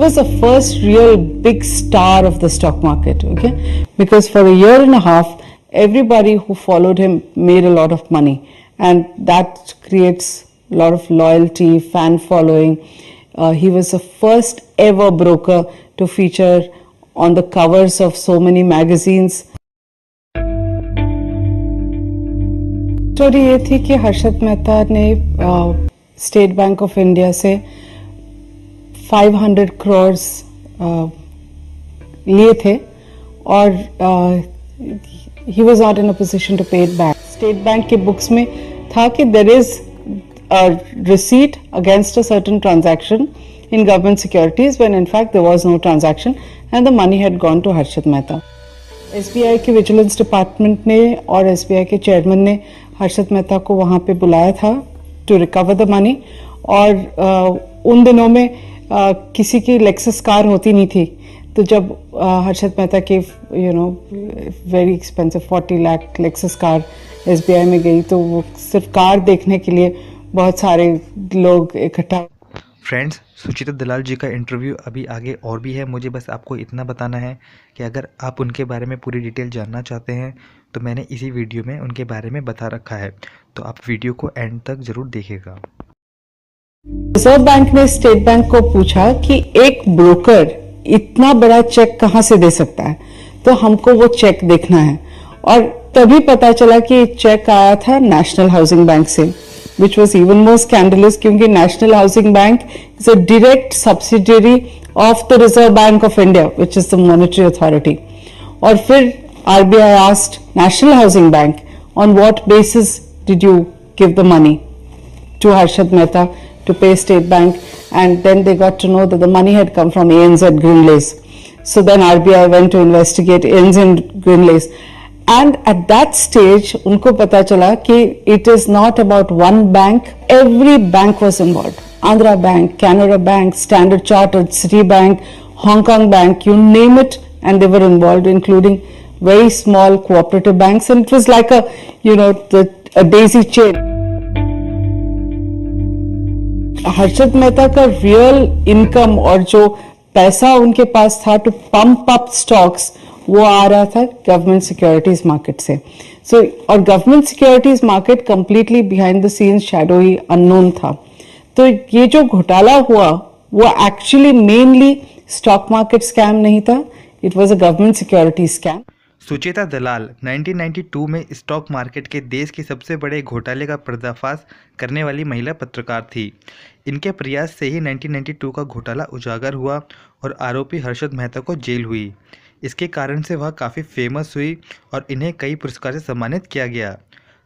was the first real big star of the stock market, okay? Because for a year and a half, everybody who followed him made a lot of money, and that creates a lot of loyalty, fan following. He was the first ever broker to feature on the covers of so many magazines. Story ये थी कि हर्षद मेहता ने state bank of India से 500 करोड़ लिए थे और he was not in a position to pay it back. State Bank के books में था कि there is a receipt against a certain transaction in government securities when in fact there was no transaction and the money had gone to Harshad Mehta. SBI के vigilance department ने और SBI के chairman ने हर्षद मेहता को वहाँ पे बुलाया था टू रिकवर द मनी. और उन दिनों में किसी की लेक्सस कार होती नहीं थी, तो जब हर्षद मेहता की very expensive 40 lakh Lexus car SBI में गई तो वो सिर्फ कार देखने के लिए बहुत सारे लोग इकट्ठा. फ्रेंड्स, सुचिता दलाल जी का इंटरव्यू अभी आगे और भी है. मुझे बस आपको इतना बताना है कि अगर आप उनके बारे में पूरी डिटेल जानना चाहते हैं तो मैंने इसी वीडियो में उनके बारे में बता रखा है, तो आप वीडियो को एंड तक ज़रूर देखिएगा. रिजर्व बैंक ने स्टेट बैंक को पूछा कि एक ब्रोकर इतना बड़ा चेक कहां से दे सकता है, तो हमको वो चेक देखना है. और तभी पता चला कि चेक आया था नेशनल हाउसिंग बैंक से, which was even more scandalous क्योंकि National Housing Bank is a direct subsidiary of the Reserve Bank of India, which is the monetary authority. और फिर RBI asked National Housing Bank, on what basis did you give the money to Harshad Mehta to pay State Bank? And then they got to know that the money had come from ANZ Greenlays. So then RBI went to investigate ANZ Greenlays. And at that stage, उनको पता चला कि it is not about one bank. Every bank was involved. Andhra Bank, Canara Bank, Standard Chartered, Citibank, Hong Kong Bank, you name it, and they were involved, including very small cooperative banks. And it was like a daisy chain. Harshad Mehta का real income और जो पैसा उनके पास था to pump up stocks, वो आ रहा था government securities market से. और government securities market completely behind the scenes shadowy unknown था. तो ये जो घोटाला हुआ वो actually mainly stock market scam नहीं था, it was a government security scam. Sucheta Dalal 1992 में स्टॉक मार्केट के देश के सबसे बड़े घोटाले का पर्दाफाश करने वाली महिला पत्रकार थी. इनके प्रयास से ही 1992 का घोटाला उजागर हुआ और आरोपी हर्षद मेहता को जेल हुई. इसके कारण से वह काफ़ी फेमस हुई और इन्हें कई पुरस्कार से सम्मानित किया गया.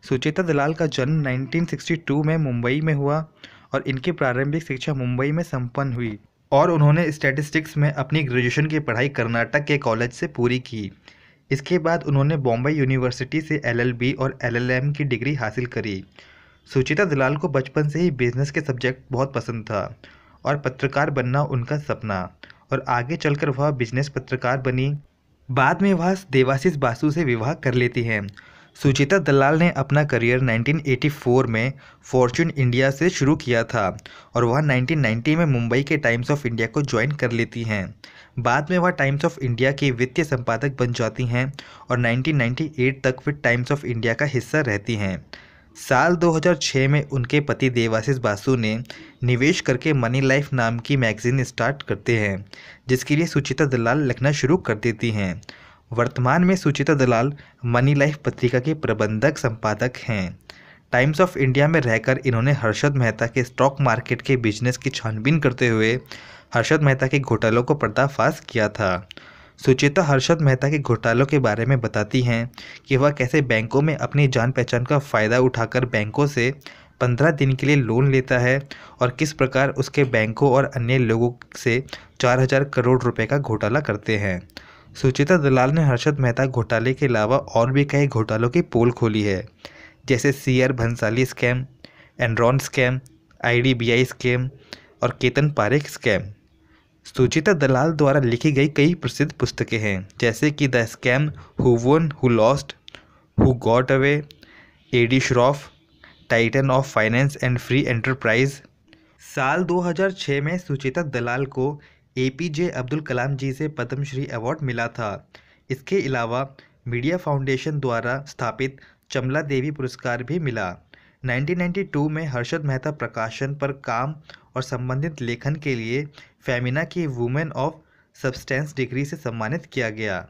सुचिता दलाल का जन्म 1962 में मुंबई में हुआ और इनकी प्रारंभिक शिक्षा मुंबई में संपन्न हुई और उन्होंने स्टैटिस्टिक्स में अपनी ग्रेजुएशन की पढ़ाई कर्नाटक के कॉलेज से पूरी की. इसके बाद उन्होंने बॉम्बे यूनिवर्सिटी से LLB और LLM की डिग्री हासिल करी. सुचिता दलाल को बचपन से ही बिजनेस के सब्जेक्ट बहुत पसंद था और पत्रकार बनना उनका सपना, और आगे चलकर वह बिजनेस पत्रकार बनी. बाद में वह देवाशीष बासु से विवाह कर लेती हैं. सुचिता दलाल ने अपना करियर 1984 में फॉर्च्यून इंडिया से शुरू किया था और वह 1990 में मुंबई के टाइम्स ऑफ इंडिया को ज्वाइन कर लेती हैं. बाद में वह टाइम्स ऑफ इंडिया की वित्तीय संपादक बन जाती हैं और 1998 तक फिर टाइम्स ऑफ इंडिया का हिस्सा रहती हैं. साल 2006 में उनके पति देवाशीष बासु ने निवेश करके मनी लाइफ नाम की मैगजीन स्टार्ट करते हैं, जिसके लिए सुचिता दलाल लिखना शुरू कर देती हैं. वर्तमान में सुचिता दलाल मनी लाइफ पत्रिका के प्रबंधक संपादक हैं. टाइम्स ऑफ इंडिया में रहकर इन्होंने हर्षद मेहता के स्टॉक मार्केट के बिजनेस की छानबीन करते हुए हर्षद मेहता के घोटालों को पर्दाफाश किया था. सुचिता हर्षद मेहता के घोटालों के बारे में बताती हैं कि वह कैसे बैंकों में अपनी जान पहचान का फ़ायदा उठाकर बैंकों से 15 दिन के लिए लोन लेता है और किस प्रकार उसके बैंकों और अन्य लोगों से 4000 करोड़ रुपए का घोटाला करते हैं. सुचिता दलाल ने हर्षद मेहता घोटाले के अलावा और भी कई घोटालों की पोल खोली है, जैसे CR Bhansali scam, Enron scam, IDBI scam और केतन पारेख स्कैम. सुचिता दलाल द्वारा लिखी गई कई प्रसिद्ध पुस्तकें हैं, जैसे कि the scam, who won, who lost, who got away, AD Shroff, Titan of finance and free enterprise. साल 2006 में सुचिता दलाल को APJ अब्दुल कलाम जी से पद्मश्री अवार्ड मिला था। इसके अलावा मीडिया फाउंडेशन द्वारा स्थापित चमला देवी पुरस्कार भी मिला। 1992 में हर्षद मेहता प्रकाशन पर काम और संबंधित लेखन के लिए फेमिना की वुमेन ऑफ सब्सटेंस डिग्री से सम्मानित किया गया।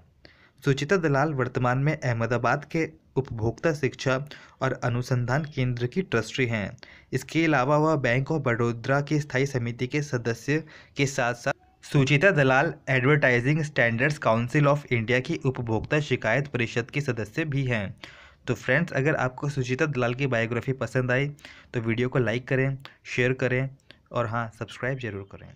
सुचिता दलाल वर्तमान में अहमदाबाद के उपभोक्ता शिक्षा और अनुसंधान केंद्र की ट्रस्टी हैं। इसके अलावा वह बैंक ऑफ बड़ौदा की स्थायी समिति के सदस्य के साथ साथ Sucheta Dalal advertising standards council of India की उपभोक्ता शिकायत परिषद की सदस्य भी हैं। तो फ्रेंड्स, अगर आपको सुचिता दलाल की बायोग्राफी पसंद आई तो वीडियो को लाइक करें, शेयर करें और हाँ, सब्सक्राइब जरूर करें।